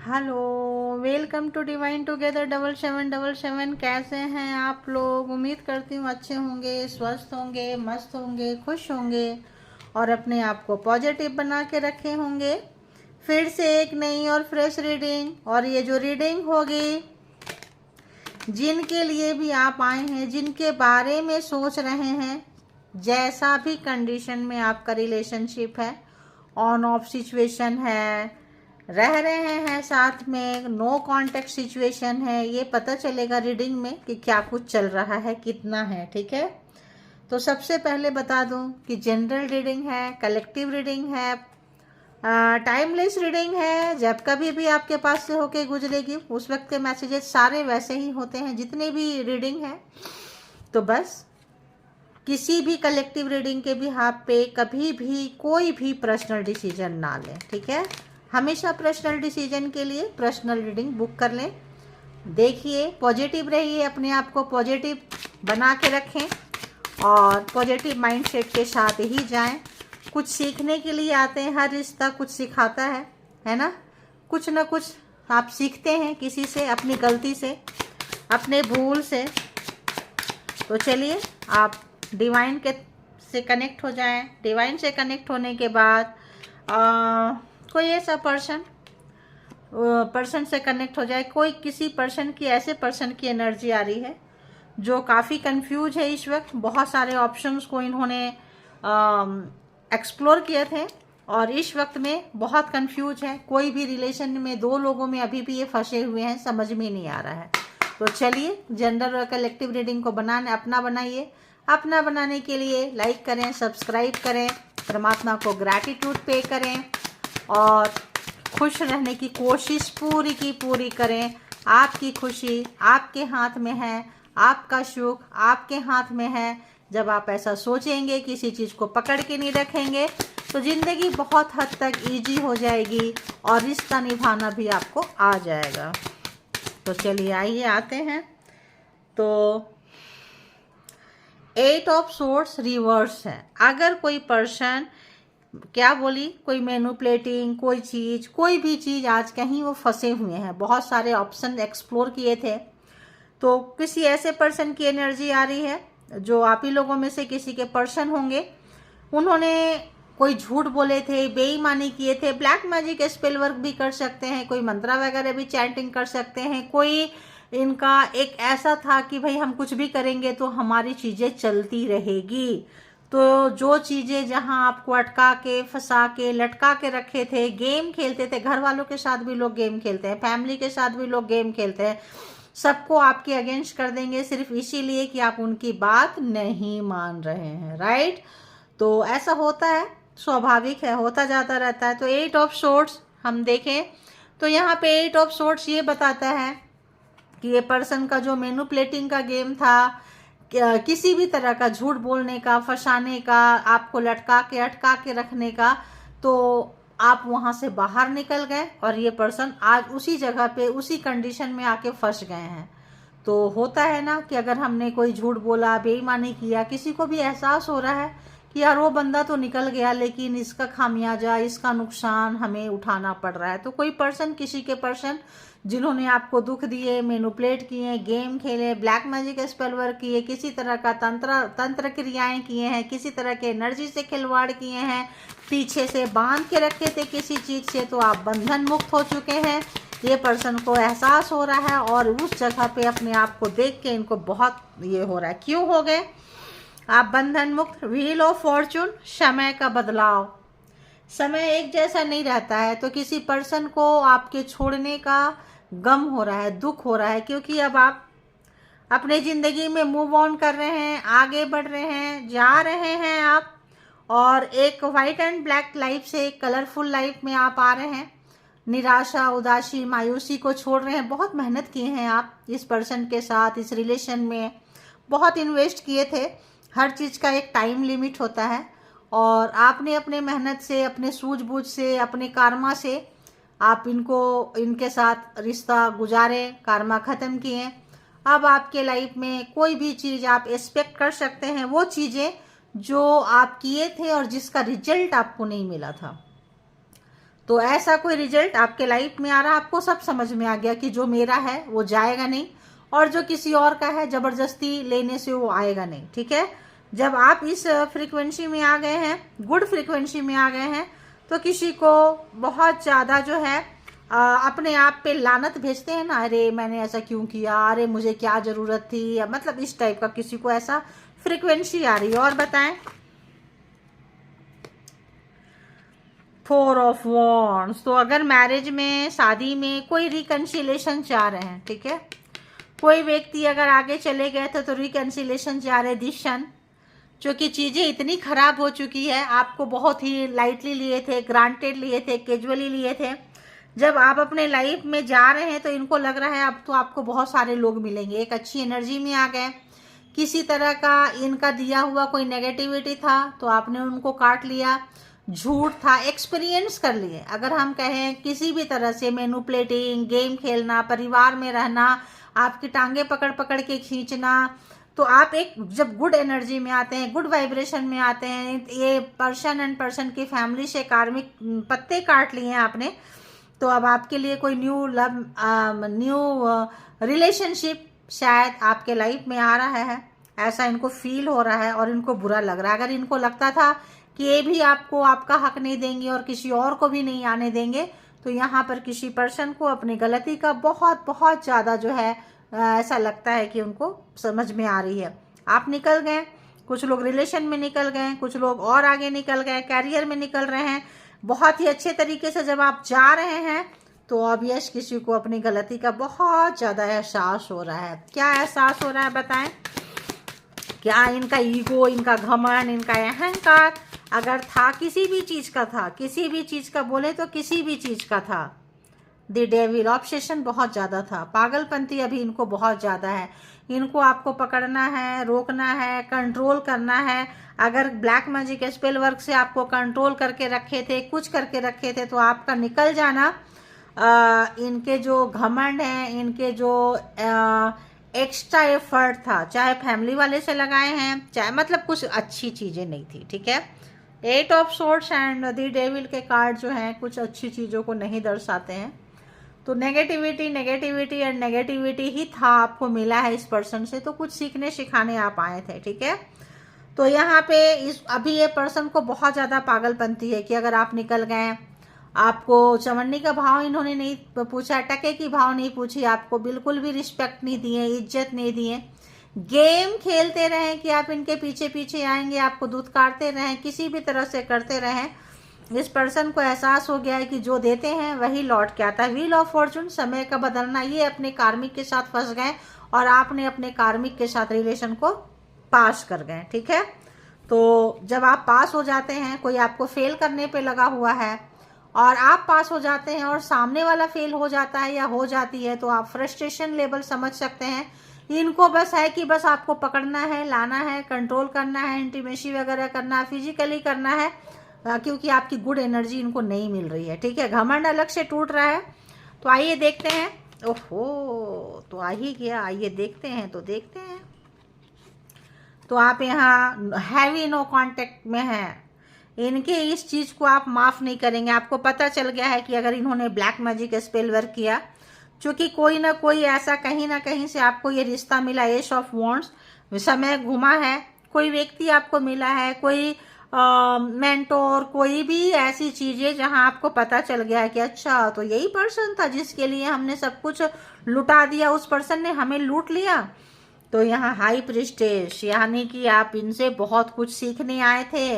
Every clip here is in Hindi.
Hello, welcome to divine together 7777। कैसे हैं आप लोग? उम्मीद करती हूँ अच्छे होंगे, स्वस्थ होंगे, मस्त होंगे, खुश होंगे और अपने आप को पॉजिटिव बना के रखे होंगे। फिर से एक नई और फ्रेश रीडिंग, और ये जो रीडिंग होगी जिनके लिए भी आप आए हैं, जिनके बारे में सोच रहे हैं, जैसा भी कंडीशन में आपका रिलेशनशिप है, ऑन ऑफ सिचुएशन है, रह रहे हैं साथ में, नो कांटेक्ट सिचुएशन है, ये पता चलेगा रीडिंग में कि क्या कुछ चल रहा है, कितना है। ठीक है, तो सबसे पहले बता दूं कि जनरल रीडिंग है, कलेक्टिव रीडिंग है, टाइमलेस रीडिंग है। जब कभी भी आपके पास से होके गुजरेगी उस वक्त के मैसेजेस सारे वैसे ही होते हैं जितने भी रीडिंग है। तो बस किसी भी कलेक्टिव रीडिंग के भी हाथ पे कभी भी कोई भी पर्सनल डिसीजन ना लें। ठीक है, हमेशा पर्सनल डिसीजन के लिए पर्सनल रीडिंग बुक कर लें। देखिए, पॉजिटिव रहिए, अपने आप को पॉजिटिव बना के रखें और पॉजिटिव माइंडसेट के साथ ही जाएं। कुछ सीखने के लिए आते हैं, हर रिश्ता कुछ सिखाता है ना? कुछ ना कुछ आप सीखते हैं किसी से, अपनी गलती से, अपने भूल से। तो चलिए आप डिवाइन के से कनेक्ट हो जाएं। डिवाइन से कनेक्ट होने के बाद कोई ऐसा पर्सन से कनेक्ट हो जाए। कोई किसी पर्सन की, ऐसे पर्सन की एनर्जी आ रही है जो काफ़ी कंफ्यूज है इस वक्त। बहुत सारे ऑप्शंस को इन्होंने एक्सप्लोर किए थे और इस वक्त में बहुत कंफ्यूज है। कोई भी रिलेशन में दो लोगों में अभी भी ये फंसे हुए हैं, समझ में नहीं आ रहा है। तो चलिए जनरल और कलेक्टिव रीडिंग को अपना बनाइए। अपना बनाने के लिए लाइक करें, सब्सक्राइब करें, परमात्मा को ग्रैटिट्यूड पे करें और खुश रहने की कोशिश पूरी की पूरी करें। आपकी खुशी आपके हाथ में है, आपका सुख आपके हाथ में है। जब आप ऐसा सोचेंगे, किसी चीज़ को पकड़ के नहीं रखेंगे, तो ज़िंदगी बहुत हद तक इजी हो जाएगी और रिश्ता निभाना भी आपको आ जाएगा। तो चलिए आइए आते हैं। तो 8 ऑफ सोर्ड्स रिवर्स है। अगर कोई पर्सन, क्या बोली, कोई मैनिपुलेटिंग, कोई चीज़, कोई भी चीज़, आज कहीं वो फंसे हुए हैं, बहुत सारे ऑप्शन एक्सप्लोर किए थे। तो किसी ऐसे पर्सन की एनर्जी आ रही है जो आप ही लोगों में से किसी के पर्सन होंगे। उन्होंने कोई झूठ बोले थे, बेईमानी किए थे, ब्लैक मैजिक स्पेल वर्क भी कर सकते हैं, कोई मंत्रा वगैरह भी चैंटिंग कर सकते हैं। कोई इनका एक ऐसा था कि भाई हम कुछ भी करेंगे तो हमारी चीज़ें चलती रहेगी। तो जो चीज़ें जहां आपको अटका के, फंसा के, लटका के रखे थे, गेम खेलते थे, घर वालों के साथ भी लोग गेम खेलते हैं, फैमिली के साथ भी लोग गेम खेलते हैं, सबको आपके अगेंस्ट कर देंगे सिर्फ इसीलिए कि आप उनकी बात नहीं मान रहे हैं। राइट? तो ऐसा होता है, स्वाभाविक है, होता जाता रहता है। तो 8 ऑफ सोर्ड्स हम देखें तो यहाँ पे 8 ऑफ सोर्ड्स ये बताता है कि ये पर्सन का जो मैनिपुलेटिंग का गेम था, किसी भी तरह का झूठ बोलने का, फंसाने का, आपको लटका के अटका के रखने का, तो आप वहां से बाहर निकल गए और ये पर्सन आज उसी जगह पे, उसी कंडीशन में आके फंस गए हैं। तो होता है ना कि अगर हमने कोई झूठ बोला, बेईमानी किया, किसी को भी एहसास हो रहा है कि यार वो बंदा तो निकल गया लेकिन इसका खामियाजा, इसका नुकसान हमें उठाना पड़ रहा है। तो कोई पर्सन, किसी के पर्सन जिन्होंने आपको दुख दिए, मैनिपुलेट किए, गेम खेले, ब्लैक मैजिक स्पेल वर्क किए, किसी तरह का तंत्र क्रियाएं किए हैं, किसी तरह के एनर्जी से खिलवाड़ किए हैं, पीछे से बांध के रखे थे किसी चीज़ से, तो आप बंधन मुक्त हो चुके हैं। ये पर्सन को एहसास हो रहा है और उस जगह पे अपने आप को देख के इनको बहुत ये हो रहा है। क्यों हो गए आप बंधन मुक्त? व्हील ऑफ फॉर्चून, समय का बदलाव। समय एक जैसा नहीं रहता है, तो किसी पर्सन को आपके छोड़ने का गम हो रहा है, दुख हो रहा है, क्योंकि अब आप अपने ज़िंदगी में मूव ऑन कर रहे हैं, आगे बढ़ रहे हैं, जा रहे हैं आप, और एक वाइट एंड ब्लैक लाइफ से एक कलरफुल लाइफ में आप आ रहे हैं। निराशा, उदासी, मायूसी को छोड़ रहे हैं। बहुत मेहनत किए हैं आप इस पर्सन के साथ, इस रिलेशन में बहुत इन्वेस्ट किए थे। हर चीज़ का एक टाइम लिमिट होता है और आपने अपने मेहनत से, अपने सूझबूझ से, अपने कार्मा से आप इनके साथ रिश्ता गुजारे, कार्मा ख़त्म किए। अब आपके लाइफ में कोई भी चीज़ आप एक्सपेक्ट कर सकते हैं, वो चीज़ें जो आप किए थे और जिसका रिजल्ट आपको नहीं मिला था। तो ऐसा कोई रिजल्ट आपके लाइफ में आ रहा, आपको सब समझ में आ गया कि जो मेरा है वो जाएगा नहीं, और जो किसी और का है जबरदस्ती लेने से वो आएगा नहीं। ठीक है, जब आप इस फ्रीक्वेंसी में आ गए हैं, गुड फ्रीक्वेंसी में आ गए हैं, तो किसी को बहुत ज़्यादा जो है अपने आप पे लानत भेजते हैं ना, अरे मैंने ऐसा क्यों किया, अरे मुझे क्या ज़रूरत थी, या मतलब इस टाइप का किसी को ऐसा फ्रीक्वेंसी आ रही है। और बताएं, 4 ऑफ वॉन्ड्स। तो अगर मैरिज में, शादी में कोई रिकन्सिलेशन चाह रहे हैं, ठीक है, कोई व्यक्ति अगर आगे चले गए थे तो रिकन्सिलेशन चाह रहे दिशन, जो कि चीज़ें इतनी खराब हो चुकी है, आपको बहुत ही लाइटली लिए थे, ग्रांटेड लिए थे, कैजुअली लिए थे, जब आप अपने लाइफ में जा रहे हैं तो इनको लग रहा है अब तो आपको बहुत सारे लोग मिलेंगे, एक अच्छी एनर्जी में आ गए। किसी तरह का इनका दिया हुआ कोई नेगेटिविटी था तो आपने उनको काट लिया, झूठ था, एक्सपीरियंस कर लिए। अगर हम कहें किसी भी तरह से मैनिपुलेटिंग, गेम खेलना, परिवार में रहना, आपकी टांगे पकड़ पकड़ के खींचना, तो आप एक जब गुड एनर्जी में आते हैं, गुड वाइब्रेशन में आते हैं, ये पर्सन एंड पर्सन की फैमिली से कार्मिक पत्ते काट लिए हैं आपने, तो अब आपके लिए कोई न्यू लव, न्यू रिलेशनशिप शायद आपके लाइफ में आ रहा है, ऐसा इनको फील हो रहा है और इनको बुरा लग रहा है। अगर इनको लगता था कि ये भी आपको आपका हक नहीं देंगे और किसी और को भी नहीं आने देंगे, तो यहाँ पर किसी पर्सन को अपनी गलती का बहुत बहुत ज़्यादा जो है ऐसा लगता है कि उनको समझ में आ रही है। आप निकल गए, कुछ लोग रिलेशन में निकल गए, कुछ लोग और आगे निकल गए, कैरियर में निकल रहे हैं, बहुत ही अच्छे तरीके से जब आप जा रहे हैं तो ऑब्वियस किसी को अपनी गलती का बहुत ज़्यादा एहसास हो रहा है। क्या एहसास हो रहा है बताएं? क्या इनका ईगो, इनका घमंड, इनका अहंकार अगर था, किसी भी चीज़ का था, किसी भी चीज़ का बोले तो किसी भी चीज़ का था, द डेविल ऑब्सेशन बहुत ज़्यादा था, पागलपंती अभी इनको बहुत ज़्यादा है। इनको आपको पकड़ना है, रोकना है, कंट्रोल करना है। अगर ब्लैक मैजिक स्पेल वर्क से आपको कंट्रोल करके रखे थे, कुछ करके रखे थे, तो आपका निकल जाना, इनके जो घमंड हैं, इनके जो एक्स्ट्रा एफर्ट था, चाहे फैमिली वाले से लगाए हैं, चाहे मतलब कुछ अच्छी चीज़ें नहीं थी। ठीक है, 8 of swords and the devil के कार्ड जो हैं कुछ अच्छी चीज़ों को नहीं दर्शाते हैं। तो नेगेटिविटी नेगेटिविटी एंड नेगेटिविटी ही था, आपको मिला है इस पर्सन से, तो कुछ सीखने सिखाने आप आए थे। ठीक है, तो यहाँ पे अभी ये पर्सन को बहुत ज़्यादा पागलपंती है कि अगर आप निकल गए, आपको चवन्नी का भाव इन्होंने नहीं पूछा, टके की भाव नहीं पूछी, आपको बिल्कुल भी रिस्पेक्ट नहीं दिए, इज्जत नहीं दिए, गेम खेलते रहें कि आप इनके पीछे पीछे आएंगे, आपको दूध काटते रहें, किसी भी तरह से करते रहें। इस पर्सन को एहसास हो गया है कि जो देते हैं वही लौट के आता है। व्हील ऑफ फॉर्चून, समय का बदलना, ये अपने कार्मिक के साथ फंस गए और आपने अपने कार्मिक के साथ रिलेशन को पास कर गए। ठीक है, तो जब आप पास हो जाते हैं, कोई आपको फेल करने पे लगा हुआ है और आप पास हो जाते हैं और सामने वाला फेल हो जाता है या हो जाती है, तो आप फ्रस्ट्रेशन लेवल समझ सकते हैं। इनको बस है कि बस आपको पकड़ना है, लाना है, कंट्रोल करना है, इंटीमेसी वगैरह करना है, फिजिकली करना है, क्योंकि आपकी गुड एनर्जी इनको नहीं मिल रही है। ठीक है, घमंड अलग से टूट रहा है। तो आइए देखते हैं। ओहो, तो आ ही गया, आइए देखते हैं। तो देखते हैं, तो आप यहाँ हैवी नो कांटेक्ट में हैं, इनके इस चीज़ को आप माफ़ नहीं करेंगे। आपको पता चल गया है कि अगर इन्होंने ब्लैक मैजिक स्पेल वर्क किया, क्योंकि कोई ना कोई ऐसा कहीं ना कहीं से आपको ये रिश्ता मिला, एस ऑफ वॉन्ड्स, समय घुमा है, कोई व्यक्ति आपको मिला है, कोई मेंटोर, कोई भी ऐसी चीज़ें जहां आपको पता चल गया है कि अच्छा तो यही पर्सन था जिसके लिए हमने सब कुछ लुटा दिया, उस पर्सन ने हमें लूट लिया। तो यहाँ हाई प्रिस्टेस, यानी कि आप इनसे बहुत कुछ सीखने आए थे,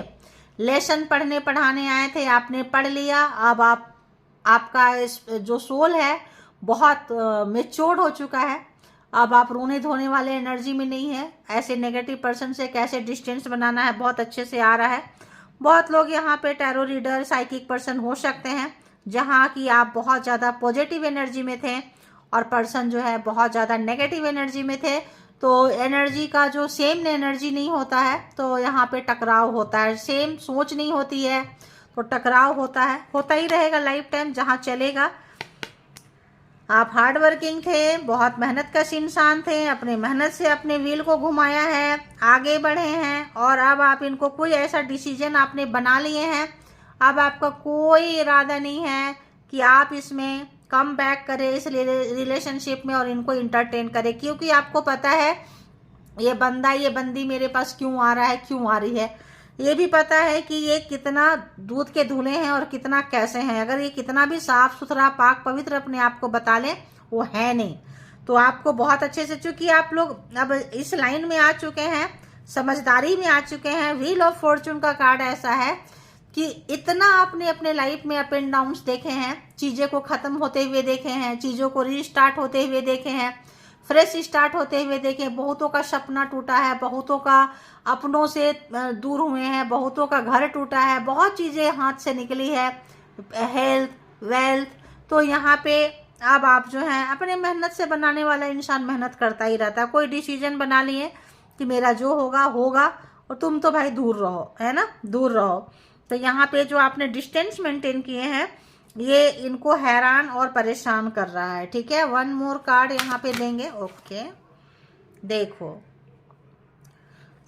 लेसन पढ़ने पढ़ाने आए थे, आपने पढ़ लिया। अब आपका जो सोल है बहुत मेच्योर्ड हो चुका है, अब आप रोने धोने वाले एनर्जी में नहीं है। ऐसे नेगेटिव पर्सन से कैसे डिस्टेंस बनाना है बहुत अच्छे से आ रहा है। बहुत लोग यहाँ पे टैरो रीडर, साइकिक पर्सन हो सकते हैं, जहाँ की आप बहुत ज़्यादा पॉजिटिव एनर्जी में थे और पर्सन जो है बहुत ज़्यादा नेगेटिव एनर्जी में थे। तो एनर्जी का जो सेम एनर्जी नहीं होता है, तो यहाँ पे टकराव होता है, सेम सोच नहीं होती है, तो टकराव होता है, होता ही रहेगा लाइफ टाइम जहाँ चलेगा। आप हार्ड वर्किंग थे, बहुत मेहनत कश इंसान थे, अपने मेहनत से अपने व्हील को घुमाया है, आगे बढ़े हैं, और अब आप इनको कोई ऐसा डिसीजन आपने बना लिए हैं, अब आपका कोई इरादा नहीं है कि आप इसमें कम बैक करें इस रिलेशनशिप में और इनको इंटरटेन करें, क्योंकि आपको पता है ये बंदा ये बंदी मेरे पास क्यों आ रहा है, क्यों आ रही है। ये भी पता है कि ये कितना दूध के धुले हैं और कितना कैसे हैं। अगर ये कितना भी साफ सुथरा पाक पवित्र अपने आप को बता लें, वो है नहीं। तो आपको बहुत अच्छे से, चूंकि आप लोग अब इस लाइन में आ चुके हैं, समझदारी में आ चुके हैं। व्हील ऑफ फॉर्चून का कार्ड ऐसा है कि इतना आपने अपने लाइफ में अप एंड डाउन्स देखे हैं, चीज़ें को ख़त्म होते हुए देखे हैं, चीज़ों को रीस्टार्ट होते हुए देखे हैं, फ्रेश स्टार्ट होते हुए देखे। बहुतों का सपना टूटा है, बहुतों का अपनों से दूर हुए हैं, बहुतों का घर टूटा है, बहुत चीज़ें हाथ से निकली है, हेल्थ, वेल्थ। तो यहाँ पे अब आप जो है अपने मेहनत से बनाने वाला इंसान मेहनत करता ही रहता है। कोई डिसीजन बना लिए कि मेरा जो होगा होगा और तुम तो भाई दूर रहो, है ना, दूर रहो। तो यहाँ पे जो आपने डिस्टेंस मेंटेन किए हैं, ये इनको हैरान और परेशान कर रहा है। ठीक है, वन मोर कार्ड यहाँ पे देंगे। ओके, देखो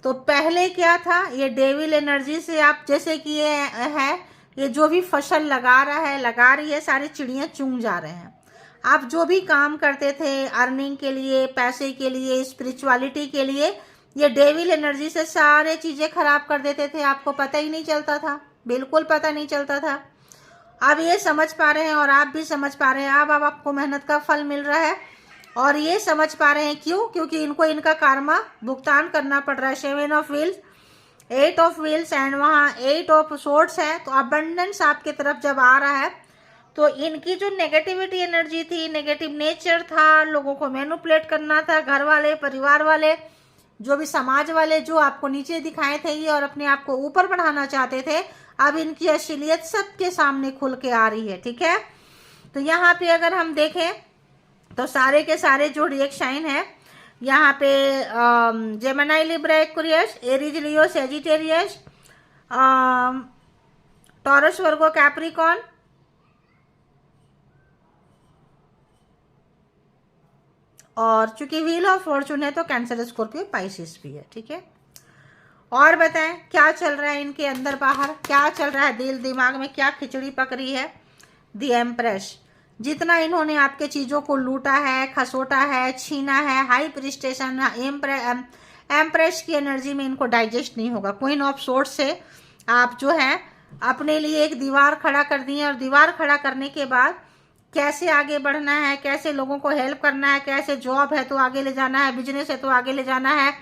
तो पहले क्या था, ये डेविल एनर्जी से आप जैसे कि ये है, ये जो भी फसल लगा रहा है, लगा रही है, सारी चिड़ियाँ चुंग जा रहे हैं। आप जो भी काम करते थे अर्निंग के लिए, पैसे के लिए, स्पिरिचुअलिटी के लिए, ये डेविल एनर्जी से सारे चीज़ें खराब कर देते थे। आपको पता ही नहीं चलता था, बिल्कुल पता नहीं चलता था। अब ये समझ पा रहे हैं और आप भी समझ पा रहे हैं। अब आपको मेहनत का फल मिल रहा है और ये समझ पा रहे हैं क्यों, क्योंकि इनको इनका कार्मा भुगतान करना पड़ रहा है। 7 of wheels, 8 of wheels and वहाँ 8 ऑफ सोर्ड्स है। तो अबंडेंस आपके तरफ जब आ रहा है, तो इनकी जो नेगेटिविटी एनर्जी थी, नेगेटिव नेचर था, लोगों को मैनिपुलेट करना था, घर वाले, परिवार वाले, जो भी समाज वाले जो आपको नीचे दिखाए थे ये और अपने आप को ऊपर बढ़ाना चाहते थे, अब इनकी असलियत सबके सामने खुल के आ रही है। ठीक है, तो यहाँ पे अगर हम देखें तो सारे के सारे जो रिएक्शन है यहाँ पे जेमिनी, लिब्रा, एक्वेरियस, एरीज, लियो, सेजिटेरियस, टॉरस, वर्गो, कैप्रिकॉर्न, और चूंकि व्हील ऑफ फॉर्चून है तो कैंसर, स्कॉर्पियो, पाइसिस भी है। ठीक है, और बताएं क्या चल रहा है इनके अंदर बाहर, क्या चल रहा है दिल दिमाग में, क्या खिचड़ी पक रही है। दी एम्प्रेस, जितना इन्होंने आपके चीज़ों को लूटा है, खसोटा है, छीना है, हाई प्रिस्टेशन, एम्प्रेस की एनर्जी में इनको डाइजेस्ट नहीं होगा। क्वीन ऑफ सोर्ड्स से आप जो है अपने लिए एक दीवार खड़ा कर दिए और दीवार खड़ा करने के बाद कैसे आगे बढ़ना है, कैसे लोगों को हेल्प करना है, कैसे जॉब है तो आगे ले जाना है, बिजनेस है तो आगे ले जाना है,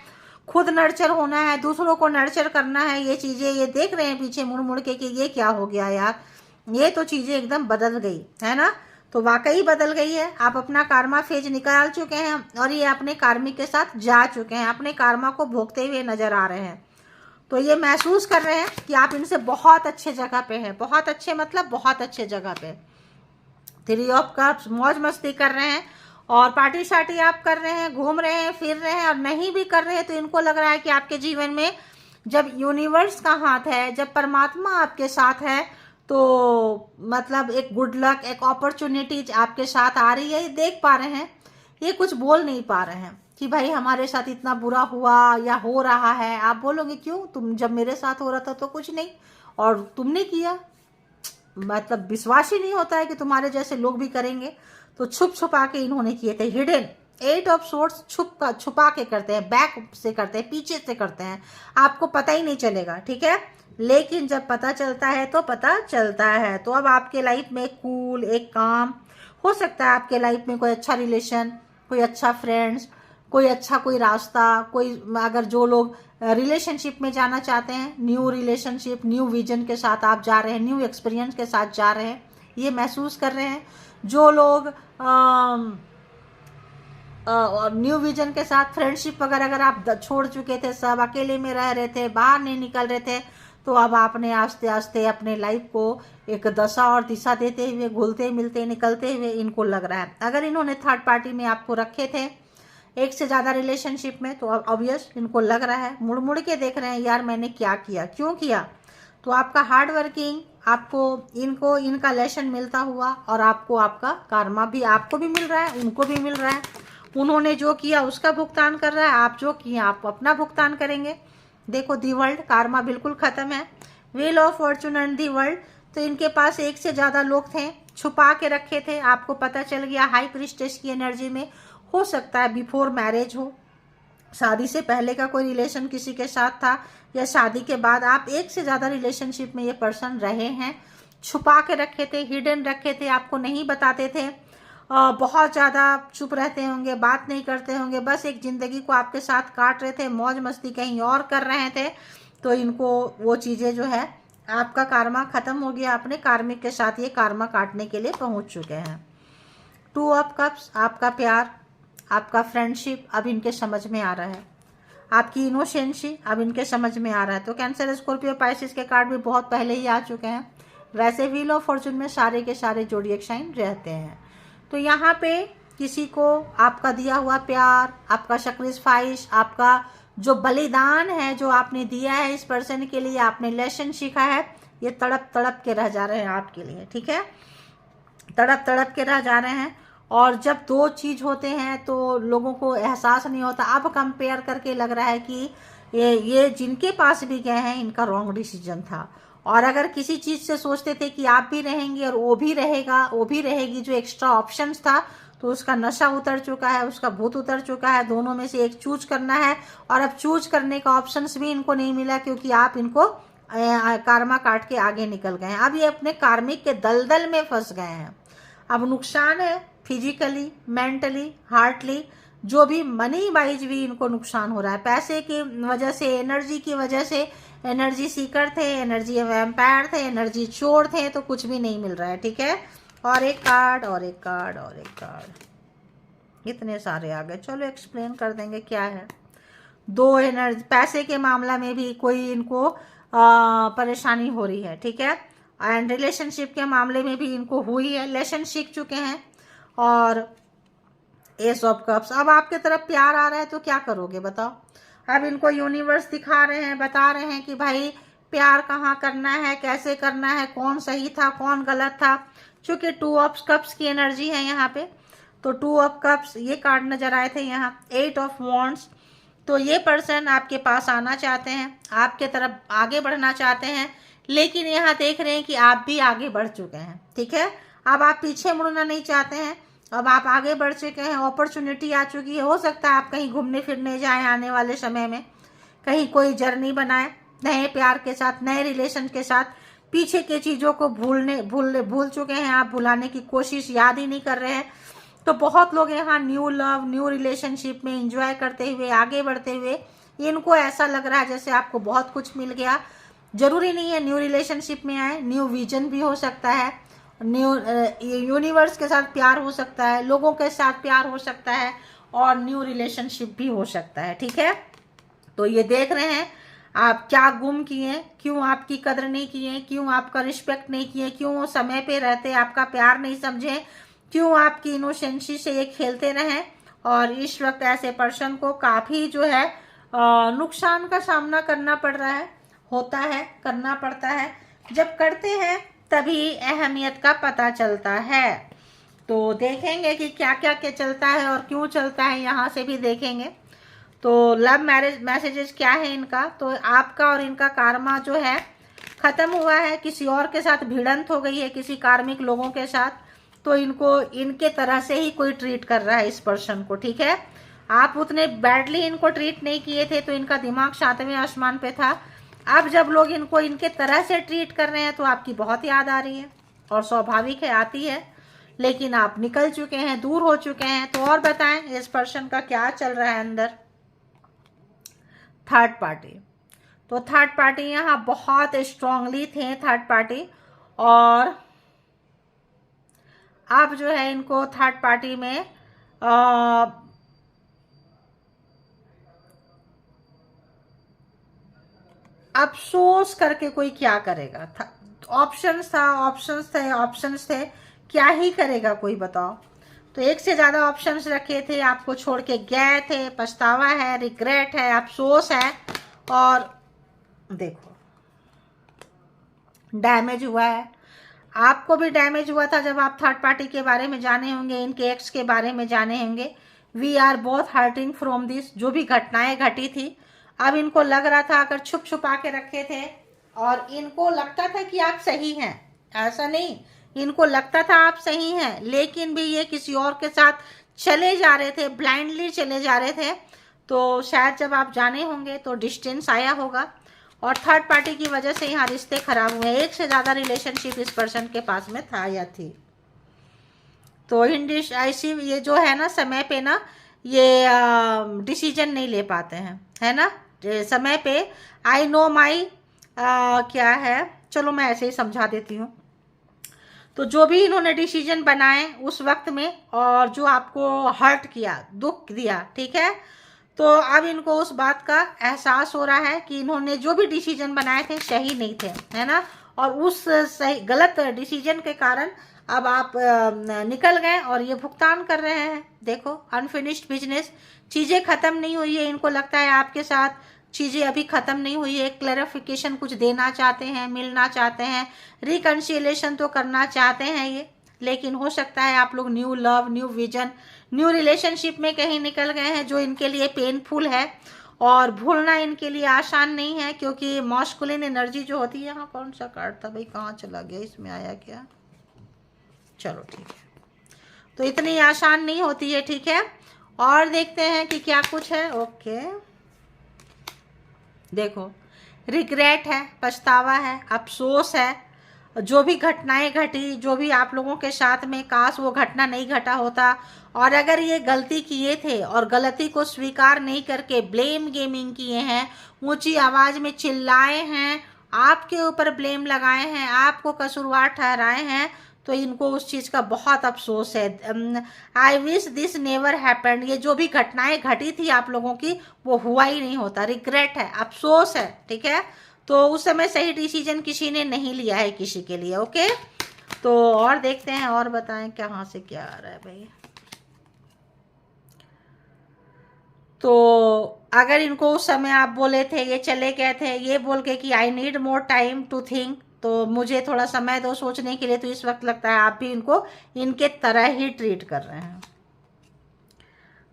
खुद नर्चर होना है, दूसरों को नर्चर करना है। ये चीज़ें ये देख रहे हैं पीछे मुड़ मुड़ के कि ये क्या हो गया यार, ये तो चीज़ें एकदम बदल गई है ना। तो वाकई बदल गई है। आप अपना कार्मा फेज निकाल चुके हैं और ये अपने कार्मिक के साथ जा चुके हैं, अपने कार्मा को भोगते हुए नजर आ रहे हैं। तो ये महसूस कर रहे हैं कि आप इनसे बहुत अच्छे जगह पे हैं, बहुत अच्छे मतलब बहुत अच्छे जगह पे। 3 ऑफ कप्स, मौज मस्ती कर रहे हैं और पार्टी शार्टी आप कर रहे हैं, घूम रहे हैं, फिर रहे हैं। और नहीं भी कर रहे हैं तो इनको लग रहा है कि आपके जीवन में जब यूनिवर्स का हाथ है, जब परमात्मा आपके साथ है, तो मतलब एक गुड लक, एक अपॉर्चुनिटी आपके साथ आ रही है। ये देख पा रहे हैं, ये कुछ बोल नहीं पा रहे हैं कि भाई हमारे साथ इतना बुरा हुआ या हो रहा है। आप बोलोगे क्यों, तुम जब मेरे साथ हो रहा था तो कुछ नहीं और तुमने किया, मतलब विश्वास ही नहीं होता है कि तुम्हारे जैसे लोग भी करेंगे। तो छुप छुपा के इन्होंने किए थे, हिडन। 8 ऑफ सोर्ड्स छुपा के करते हैं, बैक से करते हैं, पीछे से करते हैं, आपको पता ही नहीं चलेगा। ठीक है, लेकिन जब पता चलता है तो पता चलता है। तो अब आपके लाइफ में कूल, एक काम हो सकता है, आपके लाइफ में कोई अच्छा रिलेशन, कोई अच्छा फ्रेंड्स, कोई अच्छा कोई रास्ता, कोई अगर जो लोग रिलेशनशिप में जाना चाहते हैं, न्यू रिलेशनशिप, न्यू विजन के साथ आप जा रहे हैं, न्यू एक्सपीरियंस के साथ जा रहे हैं, ये महसूस कर रहे हैं। जो लोग न्यू विजन के साथ फ्रेंडशिप वगैरह अगर आप छोड़ चुके थे, सब अकेले में रह रहे थे, बाहर नहीं निकल रहे थे, तो अब आपने आस्ते आस्ते अपने लाइफ को एक दशा और दिशा देते हुए, घुलते मिलते निकलते हुए इनको लग रहा है। अगर इन्होंने थर्ड पार्टी में आपको रखे थे, एक से ज़्यादा रिलेशनशिप में, तो अब ऑब्वियस इनको लग रहा है, मुड़ मुड़ के देख रहे हैं यार मैंने क्या किया, क्यों किया। तो आपका हार्ड वर्किंग, आपको इनको इनका लेसन मिलता हुआ और आपको आपका कार्मा भी आपको भी मिल रहा है, उनको भी मिल रहा है। उन्होंने जो किया उसका भुगतान कर रहा है, आप जो किया आप अपना भुगतान करेंगे। देखो दी वर्ल्ड, कार्मा बिल्कुल ख़त्म है। Wheel of Fortune and the world, तो इनके पास एक से ज़्यादा लोग थे, छुपा के रखे थे, आपको पता चल गया। हाई प्रीस्टेस की एनर्जी में हो सकता है बिफोर मैरिज हो, शादी से पहले का कोई रिलेशन किसी के साथ था, या शादी के बाद आप एक से ज़्यादा रिलेशनशिप में ये पर्सन रहे हैं। छुपा के रखे थे, हिडन रखे थे, आपको नहीं बताते थे, बहुत ज़्यादा चुप रहते होंगे, बात नहीं करते होंगे, बस एक ज़िंदगी को आपके साथ काट रहे थे, मौज मस्ती कहीं और कर रहे थे। तो इनको वो चीज़ें जो है, आपका कार्मा ख़त्म हो गया, अपने कार्मिक के साथ ये कार्मा काटने के लिए पहुंच चुके हैं। 2 ऑफ कप्स, आपका प्यार, आपका फ्रेंडशिप अब इनके समझ में आ रहा है, आपकी इनोसेंसी अब इनके समझ में आ रहा है। तो कैंसर, स्कॉर्पियो, पाइसिस के कार्ड भी बहुत पहले ही आ चुके हैं। वैसे व्हील ऑफ फॉर्चून में सारे के सारे जोडिएक साइन रहते हैं। तो यहाँ पे किसी को आपका दिया हुआ प्यार, आपका सैक्रिफाइस, आपका जो बलिदान है जो आपने दिया है इस पर्सन के लिए, आपने लेसन सीखा है, ये तड़प तड़प के रह जा रहे हैं आपके लिए, ठीक है, तड़प तड़प के रह जा रहे हैं। और जब 2 चीज़ होते हैं तो लोगों को एहसास नहीं होता। अब कंपेयर करके लग रहा है कि ये जिनके पास भी गए हैं इनका रॉन्ग डिसीजन था। और अगर किसी चीज़ से सोचते थे कि आप भी रहेंगे और वो भी रहेगा, वो भी रहेगी, जो एक्स्ट्रा ऑप्शंस था, तो उसका नशा उतर चुका है, उसका भूत उतर चुका है। दोनों में से एक चूज करना है, और अब चूज करने का ऑप्शंस भी इनको नहीं मिला, क्योंकि आप इनको कार्मा काट के आगे निकल गए हैं। अब ये अपने कार्मिक के दलदल में फंस गए हैं। अब नुकसान है फिजिकली, मेंटली, हार्टली, जो भी मनी वाइज भी इनको नुकसान हो रहा है, पैसे की वजह से, एनर्जी की वजह से। एनर्जी सीकर थे, एनर्जी वैम्पायर थे, एनर्जी चोर थे, तो कुछ भी नहीं मिल रहा है, ठीक है। और एक कार्ड, और एक कार्ड, और एक कार्ड, इतने सारे आ गए। चलो एक्सप्लेन कर देंगे क्या है। 2 एनर्जी, पैसे के मामला में भी कोई इनको परेशानी हो रही है, ठीक है। एंड रिलेशनशिप के मामले में भी इनको हुई है, लेसन सीख चुके हैं। और एस ऑफ कप्स, अब आपके तरफ प्यार आ रहा है तो क्या करोगे बताओ। अब इनको यूनिवर्स दिखा रहे हैं, बता रहे हैं कि भाई प्यार कहाँ करना है, कैसे करना है, कौन सही था, कौन गलत था। चूंकि 2 ऑफ कप्स की एनर्जी है यहाँ पे, तो 2 ऑफ कप्स ये कार्ड नजर आए थे यहाँ। 8 ऑफ वॉन्ड्स, तो ये पर्सन आपके पास आना चाहते हैं, आपके तरफ आगे बढ़ना चाहते हैं, लेकिन यहाँ देख रहे हैं कि आप भी आगे बढ़ चुके हैं, ठीक है। अब आप पीछे मुड़ना नहीं चाहते हैं, अब आप आगे बढ़ चुके हैं, अपॉर्चुनिटी आ चुकी है। हो सकता है आप कहीं घूमने फिरने जाएं आने वाले समय में, कहीं कोई जर्नी बनाएं नए प्यार के साथ, नए रिलेशन के साथ। पीछे के चीज़ों को भूल चुके हैं आप, भुलाने की कोशिश, याद ही नहीं कर रहे हैं। तो बहुत लोग यहाँ न्यू लव, न्यू रिलेशनशिप में एंजॉय करते हुए, आगे बढ़ते हुए, इनको ऐसा लग रहा है जैसे आपको बहुत कुछ मिल गया। जरूरी नहीं है न्यू रिलेशनशिप में आए, न्यू विजन भी हो सकता है, न्यू यूनिवर्स के साथ प्यार हो सकता है, लोगों के साथ प्यार हो सकता है, और न्यू रिलेशनशिप भी हो सकता है, ठीक है। तो ये देख रहे हैं आप क्या गुम किए, क्यों आपकी कदर नहीं किए, क्यों आपका रिस्पेक्ट नहीं किए, क्यों समय पे रहते आपका प्यार नहीं समझे, क्यों आपकी इनोसेंसी से ये खेलते रहे। और इस वक्त ऐसे पर्सन को काफ़ी जो है नुकसान का सामना करना पड़ रहा है, होता है, करना पड़ता है। जब करते हैं तभी अहमियत का पता चलता है। तो देखेंगे कि क्या क्या क्या चलता है और क्यों चलता है, यहाँ से भी देखेंगे। तो लव मैरिज मैसेजेस क्या है इनका, तो आपका और इनका कार्मा जो है खत्म हुआ है, किसी और के साथ भिड़ंत हो गई है, किसी कार्मिक लोगों के साथ। तो इनको इनके तरह से ही कोई ट्रीट कर रहा है इस पर्सन को, ठीक है। आप उतने बैडली इनको ट्रीट नहीं किए थे, तो इनका दिमाग 7वें आसमान पे था। अब जब लोग इनको इनके तरह से ट्रीट कर रहे हैं तो आपकी बहुत याद आ रही है, और स्वाभाविक है, आती है। लेकिन आप निकल चुके हैं, दूर हो चुके हैं। तो और बताएं इस पर्सन का क्या चल रहा है अंदर। थर्ड पार्टी, तो थर्ड पार्टी यहाँ बहुत स्ट्रांगली थे थर्ड पार्टी, और अब जो है इनको थर्ड पार्टी में अफसोस करके कोई क्या करेगा। ऑप्शंस थे, क्या ही करेगा कोई बताओ। तो एक से ज्यादा ऑप्शंस रखे थे, आपको छोड़ के गए थे, पछतावा है, रिग्रेट है, अफसोस है। और देखो डैमेज हुआ है, आपको भी डैमेज हुआ था जब आप थर्ड पार्टी के बारे में जाने होंगे, इनके एक्स के बारे में जाने होंगे। We are both hurting from this, जो भी घटनाएं घटी थी। अब इनको लग रहा था अगर छुप छुपा के रखे थे, और इनको लगता था कि आप सही हैं, ऐसा नहीं, इनको लगता था आप सही हैं, लेकिन भी ये किसी और के साथ चले जा रहे थे, ब्लाइंडली चले जा रहे थे। तो शायद जब आप जाने होंगे तो डिस्टेंस आया होगा और थर्ड पार्टी की वजह से यहाँ रिश्ते खराब हुए। एक से ज़्यादा रिलेशनशिप इस पर्सन के पास में था या थी। तो ऐसी ये जो है ना, समय पे ना ये डिसीजन नहीं ले पाते हैं, है ना, समय पे। आई नो माई क्या है, चलो मैं ऐसे ही समझा देती हूँ। तो जो भी इन्होंने डिसीजन बनाए उस वक्त में, और जो आपको हर्ट किया, दुख दिया, ठीक है, तो अब इनको उस बात का एहसास हो रहा है कि इन्होंने जो भी डिसीजन बनाए थे सही नहीं थे, है ना। और उस सही गलत डिसीजन के कारण अब आप निकल गए और ये भुगतान कर रहे हैं। देखो, अनफिनिश्ड बिजनेस, चीज़ें ख़त्म नहीं हुई है। इनको लगता है आपके साथ चीज़ें अभी ख़त्म नहीं हुई है, क्लैरिफिकेशन कुछ देना चाहते हैं, मिलना चाहते हैं, रिकन्सिलेशन तो करना चाहते हैं ये। लेकिन हो सकता है आप लोग new love, new vision, new relationship में कहीं निकल गए हैं, जो इनके लिए पेनफुल है और भूलना इनके लिए आसान नहीं है। क्योंकि मॉस्कुलिन एनर्जी जो होती है, यहाँ कौन सा कार्ड था भाई, कहाँ चला गया, इसमें आया क्या, चलो ठीक है, तो इतनी आसान नहीं होती है, ठीक है। और देखते हैं कि क्या कुछ है। ओके, देखो, रिग्रेट है, पछतावा है, अफसोस है, जो भी घटनाएं घटी, जो भी आप लोगों के साथ में, काश वो घटना नहीं घटा होता। और अगर ये गलती किए थे और गलती को स्वीकार नहीं करके ब्लेम गेमिंग किए हैं, ऊंची आवाज में चिल्लाए हैं, आपके ऊपर ब्लेम लगाए हैं, आपको कसूरवार ठहराए हैं, तो इनको उस चीज़ का बहुत अफसोस है। I wish this never happened, ये जो भी घटनाएं घटी थी आप लोगों की, वो हुआ ही नहीं होता। रिग्रेट है, अफसोस है, ठीक है। तो उस समय सही डिसीजन किसी ने नहीं लिया है किसी के लिए। ओके, तो और देखते हैं, और बताएं कहाँ से क्या आ रहा है भाई। तो अगर इनको उस समय आप बोले थे, ये चले गए थे ये बोल के कि I need more time to think, तो मुझे थोड़ा समय दो सोचने के लिए, तो इस वक्त लगता है आप भी इनको इनके तरह ही ट्रीट कर रहे हैं।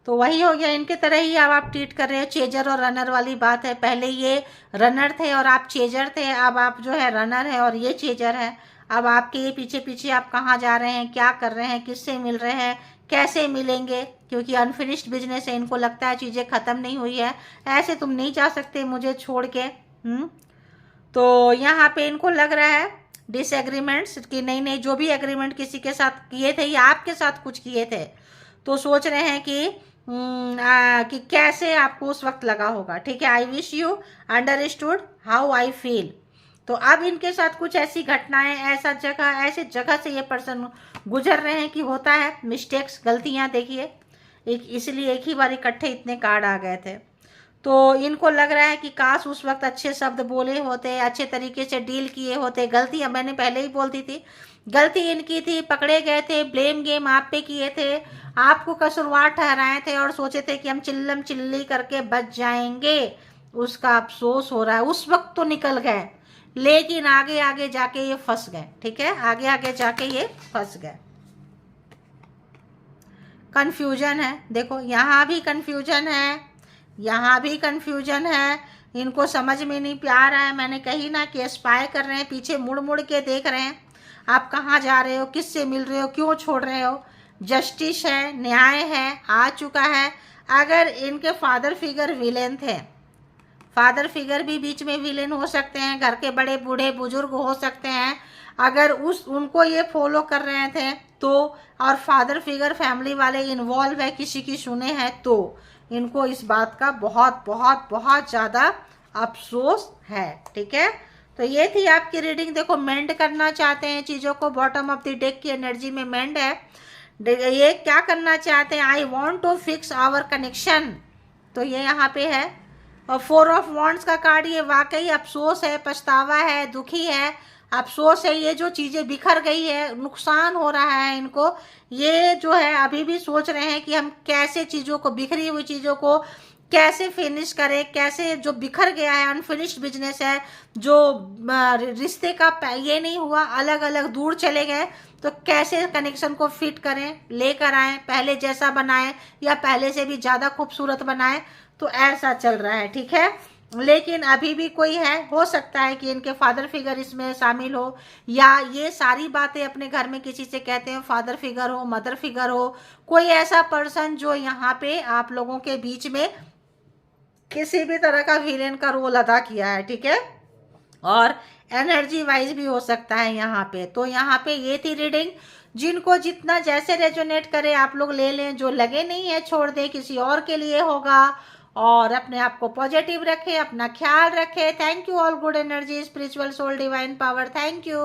तो वही हो गया, इनके तरह ही अब आप ट्रीट कर रहे हो। चेजर और रनर वाली बात है। पहले ये रनर थे और आप चेजर थे, अब आप जो है रनर है और ये चेजर है। अब आपके ये पीछे पीछे आप कहाँ जा रहे हैं, क्या कर रहे हैं, किससे मिल रहे हैं, कैसे मिलेंगे, क्योंकि अनफिनिश्ड बिजनेस है। इनको लगता है चीज़ें ख़त्म नहीं हुई है, ऐसे तुम नहीं जा सकते मुझे छोड़ के। तो यहाँ पे इनको लग रहा है डिसएग्रीमेंट्स कि नहीं नहीं, जो भी एग्रीमेंट किसी के साथ किए थे या आपके साथ कुछ किए थे, तो सोच रहे हैं कि कैसे आपको उस वक्त लगा होगा, ठीक है। I wish you understood how I feel. तो अब इनके साथ कुछ ऐसी घटनाएं, ऐसे जगह से ये पर्सन गुजर रहे हैं कि होता है मिस्टेक्स, गलतियां। देखिए, इसलिए एक ही बार इकट्ठे इतने कार्ड आ गए थे। तो इनको लग रहा है कि काश उस वक्त अच्छे शब्द बोले होते, अच्छे तरीके से डील किए होते। गलती मैंने पहले ही बोलती थी, गलती इनकी थी, पकड़े गए थे, ब्लेम गेम आप पे किए थे, आपको कसूरवार ठहराए थे और सोचे थे कि हम चिल्लम चिल्ली करके बच जाएंगे। उसका अफसोस हो रहा है। उस वक्त तो निकल गए, लेकिन आगे आगे जाके ये फंस गए, ठीक है, आगे आगे जाके ये फंस गए। कंफ्यूजन है, देखो यहाँ भी कंफ्यूजन है, यहाँ भी कंफ्यूजन है। इनको समझ में नहीं आ रहा है, मैंने कही ना कि स्पाई कर रहे हैं, पीछे मुड़ मुड़ के देख रहे हैं आप कहाँ जा रहे हो, किससे मिल रहे हो, क्यों छोड़ रहे हो। जस्टिस है, न्याय है, आ चुका है। अगर इनके फादर फिगर विलेन थे, फादर फिगर भी बीच में विलेन हो सकते हैं, घर के बड़े बूढ़े बुजुर्ग हो सकते हैं, अगर उनको ये फॉलो कर रहे थे तो, और फादर फिगर फैमिली वाले इन्वॉल्व है, किसी की सुने हैं, तो इनको इस बात का बहुत बहुत बहुत ज़्यादा अफसोस है, ठीक है। तो ये थी आपकी रीडिंग। देखो, मेंड करना चाहते हैं चीज़ों को, बॉटम ऑफ द डेक की एनर्जी में मेंड है। ये क्या करना चाहते हैं, I want to fix our connection, तो ये यहाँ पे है। और 4 ऑफ वॉन्ड्स का कार्ड, ये वाकई अफसोस है, पछतावा है, दुखी है, अफसोस है। ये जो चीज़ें बिखर गई है, नुकसान हो रहा है इनको, ये जो है अभी भी सोच रहे हैं कि हम कैसे चीज़ों को, बिखरी हुई चीज़ों को कैसे फिनिश करें, कैसे जो बिखर गया है, अनफिनिश्ड बिजनेस है, जो रिश्ते का ये नहीं हुआ, अलग अलग दूर चले गए, तो कैसे कनेक्शन को फिट करें, लेकर आएँ, पहले जैसा बनाएं या पहले से भी ज़्यादा खूबसूरत बनाएं। तो ऐसा चल रहा है, ठीक है। लेकिन अभी भी कोई है, हो सकता है कि इनके फादर फिगर इसमें शामिल हो, या ये सारी बातें अपने घर में किसी से कहते हैं, फादर फिगर हो, मदर फिगर हो, कोई ऐसा पर्सन जो यहाँ पे आप लोगों के बीच में किसी भी तरह का विलेन का रोल अदा किया है, ठीक है। और एनर्जी वाइज भी हो सकता है यहाँ पे। तो यहाँ पे ये थी रीडिंग, जिनको जितना जैसे रेजोनेट करे आप लोग ले लें, जो लगे नहीं है छोड़ दें, किसी और के लिए होगा। और अपने आप को पॉजिटिव रखें, अपना ख्याल रखें। Thank you all, good energy, spiritual soul, divine power, thank you.